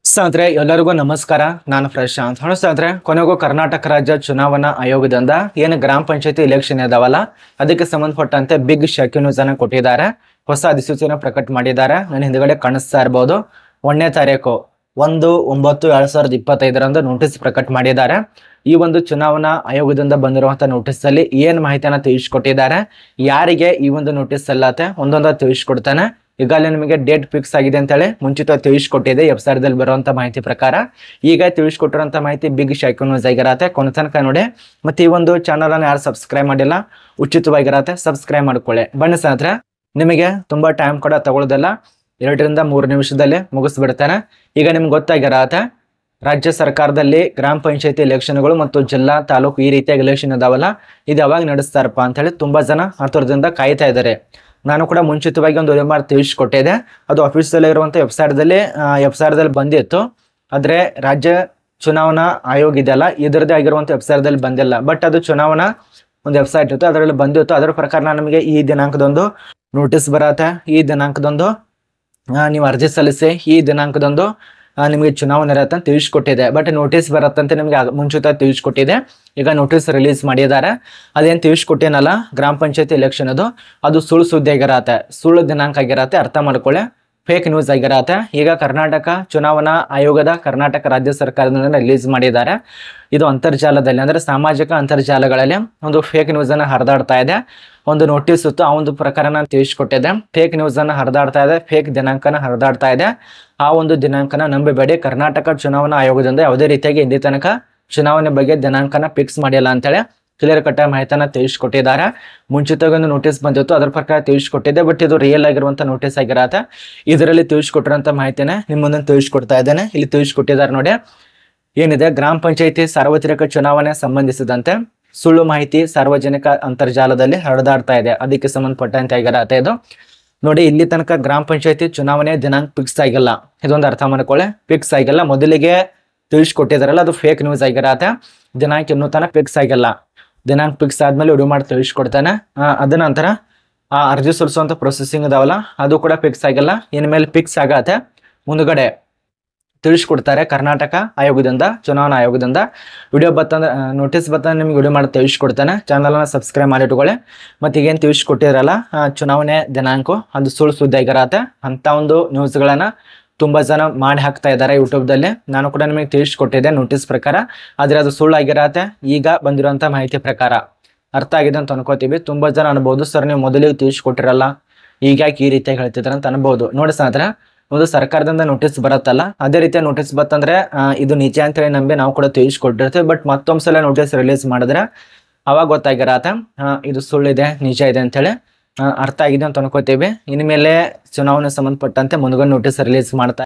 ಸ್ನೇಹಿತರೆ ಎಲ್ಲರಿಗೂ ನಮಸ್ಕಾರ. ನಾನು ಪ್ರಶಾಂತ್. ಸ್ನೇಹಿತರೆ, ಕೊನೆಗೂ ಕರ್ನಾಟಕ ರಾಜ್ಯ ಚುನಾವಣಾ ಆಯೋಗದಿಂದ ಏನು ಗ್ರಾಮ ಪಂಚಾಯತಿ ಎಲೆಕ್ಷನ್ ಇದಾವಲ್ಲ, ಅದಕ್ಕೆ ಸಂಬಂಧಪಟ್ಟಂತೆ ಬಿಗ್ ಶಾಕಿಂಗ್ ನ್ಯೂಸ್ ಅನ್ನು ಕೊಟ್ಟಿದ್ದಾರೆ. ಹೊಸ ಅಧಿಸೂಚನೆ ಪ್ರಕಟ ಮಾಡಿದ್ದಾರೆ. ನನ್ನ ಹಿಂದ್ಗಡೆ ಕಾಣಿಸ್ತಾ ಇರಬಹುದು. 1ನೇ ತಾರೀಕು 1/9/2025 ನೋಟಿಸ್ ಪ್ರಕಟ ಮಾಡಿದ್ದಾರೆ. ಈ ಒಂದು ಚುನಾವಣಾ ಆಯೋಗದಿಂದ ಬಂದಿರುವಂತಹ ನೋಟಿಸ್ ಅಲ್ಲಿ ಏನ್ ಮಾಹಿತಿಯನ್ನ ತಿಳಿಸ್ಕೊಟ್ಟಿದ್ದಾರೆ, ಯಾರಿಗೆ ಈ ಒಂದು ನೋಟಿಸ್ ಅಲ್ಲತ್ತೆ ಒಂದೊಂದ ತಿಳಿಸ್ಕೊಡ್ತಾನೆ. ಈಗಾಗಲೇ ನಿಮಗೆ ಡೇಟ್ ಫಿಕ್ಸ್ ಆಗಿದೆ ಅಂತೇಳಿ ಮುಂಚಿತ ತಿಳಿಸ್ಕೊಟ್ಟಿದೆ ವೆಬ್ಸೈಟ್ದಲ್ಲಿ ಬರುವಂತ ಮಾಹಿತಿ ಪ್ರಕಾರ. ಈಗ ತಿಳಿಸ್ಕೊಟ್ಟಿರುವಂತ ಮಾಹಿತಿ ಬಿಗ್ ಶಾಕಿಂಗ್ ನ್ಯೂಸ್ ಆಗಿರತ್ತೆ. ಕೊನೆ ತನಕ ನೋಡಿ. ಮತ್ತೆ ಈ ಒಂದು ಚಾನಲ್ ಅನ್ನು ಯಾರು ಸಬ್ಸ್ಕ್ರೈಬ್ ಮಾಡಿಲ್ಲ, ಉಚಿತವಾಗಿರತ್ತೆ, ಸಬ್ಸ್ಕ್ರೈಬ್ ಮಾಡ್ಕೊಳ್ಳಿ. ಬನ್ನಿ ಸ್ನೇಹಿತರೆ, ನಿಮಗೆ ತುಂಬಾ ಟೈಮ್ ಕೂಡ ತಗೊಳ್ಳೋದಿಲ್ಲ, 2 ರಿಂದ 3 ನಿಮಿಷದಲ್ಲಿ ಮುಗಿಸ್ಬಿಡ್ತಾನೆ. ಈಗ ನಿಮ್ಗೆ ಗೊತ್ತಾಗಿರತ್ತೆ, ರಾಜ್ಯ ಸರ್ಕಾರದಲ್ಲಿ ಗ್ರಾಮ ಪಂಚಾಯತಿ ಎಲೆಕ್ಷನ್ಗಳು ಮತ್ತು ಜಿಲ್ಲಾ ತಾಲೂಕು ಈ ರೀತಿಯಾಗಿ ಎಲೆಕ್ಷನ್ ಇದಾವಲ್ಲ, ಇದು ಯಾವಾಗ ನಡೆಸ್ತಾರಪ್ಪ ಅಂತ ಹೇಳಿ ತುಂಬಾ ಜನ ಆತುರದಿಂದ ಕಾಯ್ತಾ ಇದ್ದಾರೆ. ನಾನು ಕೂಡ ಮುಂಚಿತವಾಗಿ ಒಂದು ವಿಡಿಯೋ ಮಾಡಿ ತಿಳಿಸ್ಕೊಟ್ಟಿದ್ದೆ. ಅದು ಅಫಿಷಿಯಲ್ ಇರುವಂತ ವೆಬ್ಸೈಟ್ದಲ್ಲಿ ಬಂದಿತ್ತು. ಆದ್ರೆ ರಾಜ್ಯ ಚುನಾವಣಾ ಆಯೋಗ ಇದೆಯಲ್ಲ, ಇದರದೇ ಆಗಿರುವಂತ ವೆಬ್ಸೈಟ್ದಲ್ಲಿ ಬಂದಿಲ್ಲ. ಬಟ್ ಅದು ಚುನಾವಣಾ ಒಂದು ವೆಬ್ಸೈಟ್ ಇತ್ತು, ಅದರಲ್ಲಿ ಬಂದಿತ್ತು. ಅದರ ಪ್ರಕಾರ ನಮಗೆ ಈ ದಿನಾಂಕದೊಂದು ನೋಟಿಸ್ ಬರತ್ತೆ. ಈ ದಿನಾಂಕದೊಂದು ನೀವು ಅರ್ಜಿ ಸಲ್ಲಿಸಿ, ಈ ದಿನಾಂಕದೊಂದು ನಿಮಗೆ ಚುನಾವಣೆ ಇರತ್ತೆ ಅಂತ ತಿಳಿಸ್ಕೊಟ್ಟಿದೆ. ಬಟ್ ನೋಟಿಸ್ ಬರತ್ತಂತೆ ನಿಮಗೆ ಮುಂಚಿತ ತಿಳಿಸ್ಕೊಟ್ಟಿದೆ. ಈಗ ನೋಟಿಸ್ ರಿಲೀಸ್ ಮಾಡಿದ್ದಾರೆ. ಅದೇನು ತಿಳಿಸ್ಕೊಟ್ಟೇನಲ್ಲ, ಗ್ರಾಮ ಪಂಚಾಯತಿ ಎಲೆಕ್ಷನ್ ಅದು ಸುಳ್ಳು ಸುದ್ದಿ ಆಗಿರತ್ತೆ, ಸುಳ್ಳು ದಿನಾಂಕ ಆಗಿರತ್ತೆ. ಅರ್ಥ ಮಾಡ್ಕೊಳ್ಳಿ, ಫೇಕ್ ನ್ಯೂಸ್ ಆಗಿರತ್ತೆ. ಈಗ ಕರ್ನಾಟಕ ಚುನಾವಣಾ ಆಯೋಗದ ಕರ್ನಾಟಕ ರಾಜ್ಯ ಸರ್ಕಾರದಿಂದ ರಿಲೀಸ್ ಮಾಡಿದ್ದಾರೆ. ಇದು ಅಂತರ್ಜಾಲದಲ್ಲಿ ಅಂದ್ರೆ ಸಾಮಾಜಿಕ ಅಂತರ್ಜಾಲಗಳಲ್ಲಿ ಒಂದು ಫೇಕ್ ನ್ಯೂಸ್ ಅನ್ನ ಹರಿದಾಡ್ತಾ ಇದೆ. ಒಂದು ನೋಟಿಸ್ ಇತ್ತು, ಆ ಒಂದು ಪ್ರಕಾರ ನಾನು ತಿಳಿಸ್ಕೊಟ್ಟಿದ್ದೆ. ಫೇಕ್ ನ್ಯೂಸ್ ಅನ್ನ ಹರಿದಾಡ್ತಾ ಇದೆ, ಫೇಕ್ ದಿನಾಂಕನ ಹರಿದಾಡ್ತಾ ಇದೆ. ಆ ಒಂದು ದಿನಾಂಕನ ನಂಬಬೇಡಿ. ಕರ್ನಾಟಕ ಚುನಾವಣಾ ಆಯೋಗದಿಂದ ಯಾವುದೇ ರೀತಿಯಾಗಿ ಇಲ್ಲಿ ತನಕ ಚುನಾವಣೆ ಬಗ್ಗೆ ದಿನಾಂಕನ ಫಿಕ್ಸ್ ಮಾಡಿಲ್ಲ ಅಂತೇಳಿ ಕ್ಲಿಯರ್ ಕಟ್ ಮಾಹಿತಿಯನ್ನ ತಿಳಿಸ್ಕೊಟ್ಟಿದ್ದಾರೆ. ಮುಂಚಿತವಾಗಿ ಒಂದು ನೋಟಿಸ್ ಬಂದಿತ್ತು, ಅದರ ಪ್ರಕಾರ ತಿಳಿಸ್ಕೊಟ್ಟಿದ್ದೆ. ಬಟ್ ಇದು ರಿಯಲ್ ಆಗಿರುವಂತ ನೋಟಿಸ್ ಆಗಿರತ್ತೆ. ಇದರಲ್ಲಿ ತಿಳಿಸ್ಕೊಟ್ಟಿರುವಂತ ಮಾಹಿತಿನ ನಿಮ್ಮ ಮುಂದೆ ತಿಳಿಸ್ಕೊಡ್ತಾ ಇದ್ದೇನೆ. ಇಲ್ಲಿ ತಿಳಿಸ್ಕೊಟ್ಟಿದ್ದಾರೆ ನೋಡಿ, ಏನಿದೆ, ಗ್ರಾಮ ಪಂಚಾಯತಿ ಸಾರ್ವತ್ರಿಕ ಚುನಾವಣೆ ಸಂಬಂಧಿಸಿದಂತೆ ಸುಳ್ಳು ಮಾಹಿತಿ ಸಾರ್ವಜನಿಕ ಅಂತರ್ಜಾಲದಲ್ಲಿ ಹರಿದಾಡ್ತಾ ಇದೆ, ಅದಕ್ಕೆ ಸಂಬಂಧಪಟ್ಟಂತೆ ಆಗಿರತ್ತೆ ಇದು. ನೋಡಿ, ಇಲ್ಲಿ ತನಕ ಗ್ರಾಮ ಪಂಚಾಯತಿ ಚುನಾವಣೆ ದಿನಾಂಕ ಫಿಕ್ಸ್ ಆಗಿಲ್ಲ. ಇದೊಂದು ಅರ್ಥ ಮಾಡ್ಕೊಳ್ಳಿ, ಫಿಕ್ಸ್ ಆಗಿಲ್ಲ. ಮೊದಲಿಗೆ ತಿಳಿಸ್ಕೊಟ್ಟಿದಾರಲ್ಲ, ಅದು ಫೇಕ್ ನ್ಯೂಸ್ ಆಗಿರತ್ತೆ. ದಿನಾಂಕ ಇನ್ನೂ ತನಕ ಫಿಕ್ಸ್ ಆಗಿಲ್ಲ. ದಿನಾಂಕ ಫಿಕ್ಸ್ ಆದ್ಮೇಲೆ ವಿಡಿಯೋ ಮಾಡಿ ತಿಳಿಸ್ಕೊಡ್ತಾನೆ. ಅದ ನಂತರ ಆ ಅರ್ಜಿ ಸಲ್ಲಿಸುವಂತ ಪ್ರೊಸೆಸಿಂಗ್ ಇದಾವಲ್ಲ, ಅದು ಕೂಡ ಫಿಕ್ಸ್ ಆಗಿಲ್ಲ. ಇನ್ಮೇಲೆ ಫಿಕ್ಸ್ ಆಗತ್ತೆ, ಮುಂದ್ಗಡೆ ತಿಳಿಸ್ಕೊಡ್ತಾರೆ ಕರ್ನಾಟಕ ಆಯೋಗದಿಂದ, ಚುನಾವಣಾ ಆಯೋಗದಿಂದ. ವಿಡಿಯೋ ಬತ್ತಂದ್ರೆ ನೋಟಿಸ್ ಬತ್ತಂದ್ರೆ ನಿಮ್ಗೆ ವಿಡಿಯೋ ಮಾಡಿ ತಿಳಿಸ್ಕೊಡ್ತಾನೆ. ಚಾನಲ್ನ ಸಬ್ಸ್ಕ್ರೈಬ್ ಮಾಡಿ ಇಟ್ಕೊಳ್ಳಿ. ಮತ್ತೆ ಈಗೇನು ತಿಳಿಸ್ಕೊಟ್ಟಿರಲ್ಲ ಚುನಾವಣೆ ದಿನಾಂಕ, ಅದು ಸುಳ್ಳು ಸುದ್ದಿ ಆಗಿರತ್ತೆ. ಅಂತ ಒಂದು ನ್ಯೂಸ್ಗಳನ್ನ ತುಂಬಾ ಜನ ಮಾಡಿ ಹಾಕ್ತಾ ಇದ್ದಾರೆ ಯೂಟ್ಯೂಬ್ದಲ್ಲಿ. ನಾನು ಕೂಡ ನಿಮಗೆ ತಿಳಿಸ್ಕೊಟ್ಟಿದ್ದೆ ನೋಟಿಸ್ ಪ್ರಕಾರ, ಆದ್ರೆ ಅದು ಸುಳ್ಳು ಆಗಿರತ್ತೆ. ಈಗ ಬಂದಿರುವಂತ ಮಾಹಿತಿ ಪ್ರಕಾರ ಅರ್ಥ ಆಗಿದೆ ಅಂತ ಅನ್ಕೋತೀವಿ. ತುಂಬಾ ಜನ ಅನ್ಬಹುದು, ಸರ್ ನೀವು ಮೊದಲಿಗೆ ತಿಳಿಸ್ಕೊಟ್ಟಿರಲ್ಲ, ಈಗ ಯಾಕೆ ಈ ರೀತಿಯಾಗಿ ಹೇಳ್ತಿದ್ರ ಅಂತ ಅನ್ಬಹುದು. ನೋಡಿ ಸ್ನೇಹಿತರೆ, ಒಂದು ಸರ್ಕಾರದಿಂದ ನೋಟಿಸ್ ಬರತ್ತಲ್ಲ, ಅದೇ ರೀತಿಯ ನೋಟಿಸ್ ಬತ್ತಂದ್ರೆ ಇದು ನಿಜ ಅಂತ ಹೇಳಿ ನಂಬಿ ನಾವು ಕೂಡ ತಿಳಿಸ್ಕೊಟ್ಟಿರ್ತೀವಿ. ಬಟ್ ಮತ್ತೊಂದ್ಸಲ ನೋಟಿಸ್ ರಿಲೀಸ್ ಮಾಡಿದ್ರೆ ಅವಾಗ ಗೊತ್ತಾಗಿರತ್ತೆ ಇದು ಸುಳ್ಳಿದೆ, ನಿಜ ಇದೆ ಅಂತೇಳಿ. ಅರ್ಥ ಆಗಿದೆ ಅಂತ ಅನ್ಕೋತೀವಿ. ಇನ್ಮೇಲೆ ಚುನಾವಣೆ ಸಂಬಂಧಪಟ್ಟಂತೆ ಮುಂದ್ಗಡೆ ನೋಟಿಸ್ ರಿಲೀಸ್ ಮಾಡ್ತಾ